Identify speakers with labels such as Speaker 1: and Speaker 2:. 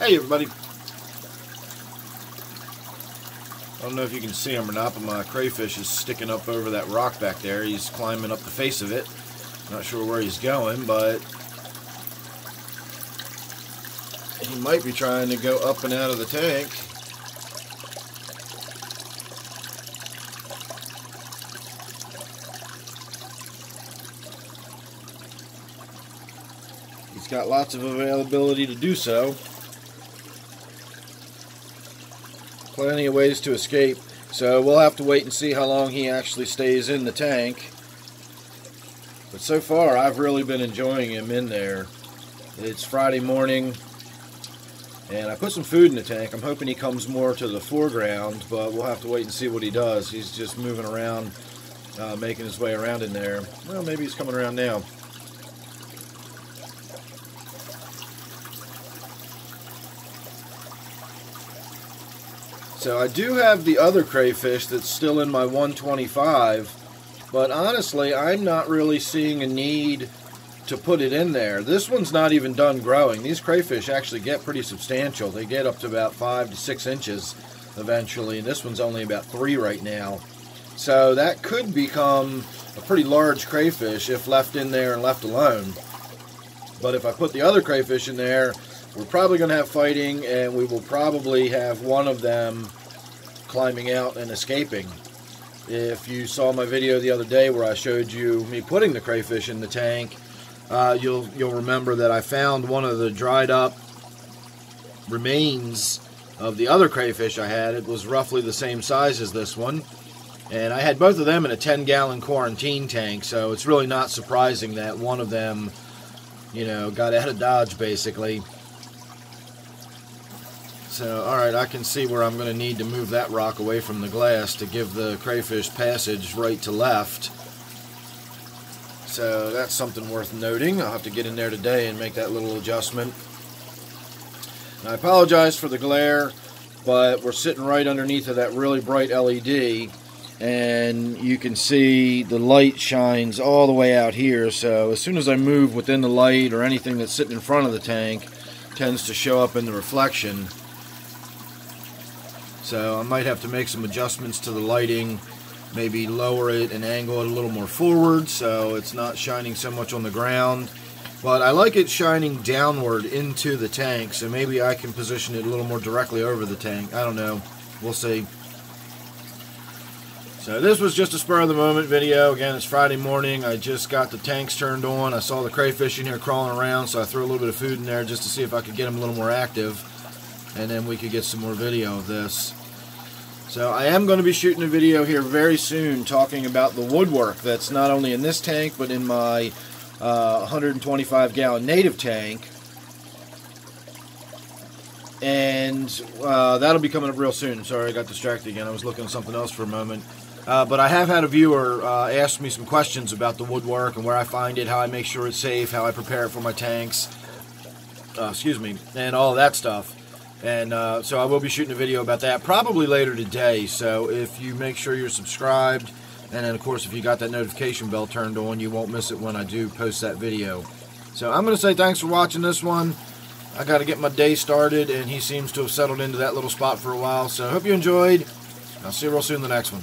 Speaker 1: Hey everybody. I don't know if you can see him or not, but my crayfish is sticking up over that rock back there. He's climbing up the face of it. Not sure where he's going, but he might be trying to go up and out of the tank. He's got lots of availability to do so. Plenty of ways to escape, so we'll have to wait and see how long he actually stays in the tank. But so far, I've really been enjoying him in there. It's Friday morning, and I put some food in the tank. I'm hoping he comes more to the foreground, but we'll have to wait and see what he does. He's just moving around, making his way around in there. Well, maybe he's coming around now. So I do have the other crayfish that's still in my 125, but honestly, I'm not really seeing a need to put it in there. This one's not even done growing. These crayfish actually get pretty substantial. They get up to about 5 to 6 inches eventually, and this one's only about 3 right now. So that could become a pretty large crayfish if left in there and left alone. But if I put the other crayfish in there, we're probably going to have fighting, and we will probably have one of them climbing out and escaping. If you saw my video the other day where I showed you me putting the crayfish in the tank, you'll remember that I found one of the dried up remains of the other crayfish I had. It was roughly the same size as this one, and I had both of them in a 10-gallon quarantine tank, so it's really not surprising that one of them, you know, got out of Dodge basically. So, alright, I can see where I'm going to need to move that rock away from the glass to give the crayfish passage right to left. So, that's something worth noting. I'll have to get in there today and make that little adjustment. And I apologize for the glare, but we're sitting right underneath of that really bright LED, and you can see the light shines all the way out here. So, as soon as I move within the light or anything that's sitting in front of the tank, it tends to show up in the reflection. So I might have to make some adjustments to the lighting, maybe lower it and angle it a little more forward so it's not shining so much on the ground. But I like it shining downward into the tank, so maybe I can position it a little more directly over the tank. I don't know. We'll see. So this was just a spur of the moment video. Again, it's Friday morning. I just got the tanks turned on. I saw the crayfish in here crawling around, so I threw a little bit of food in there just to see if I could get them a little more active. And then we could get some more video of this. So I am going to be shooting a video here very soon talking about the woodwork that's not only in this tank but in my 125-gallon native tank. And that'll be coming up real soon. Sorry, I got distracted again. I was looking at something else for a moment. But I have had a viewer ask me some questions about the woodwork and where I find it, how I make sure it's safe, how I prepare it for my tanks, and all that stuff. And so I will be shooting a video about that probably later today. So if you make sure you're subscribed, and then of course if you got that notification bell turned on, you won't miss it when I do post that video. So I'm going to say thanks for watching this one. I got to get my day started, and he seems to have settled into that little spot for a while. So I hope you enjoyed. I'll see you real soon in the next one.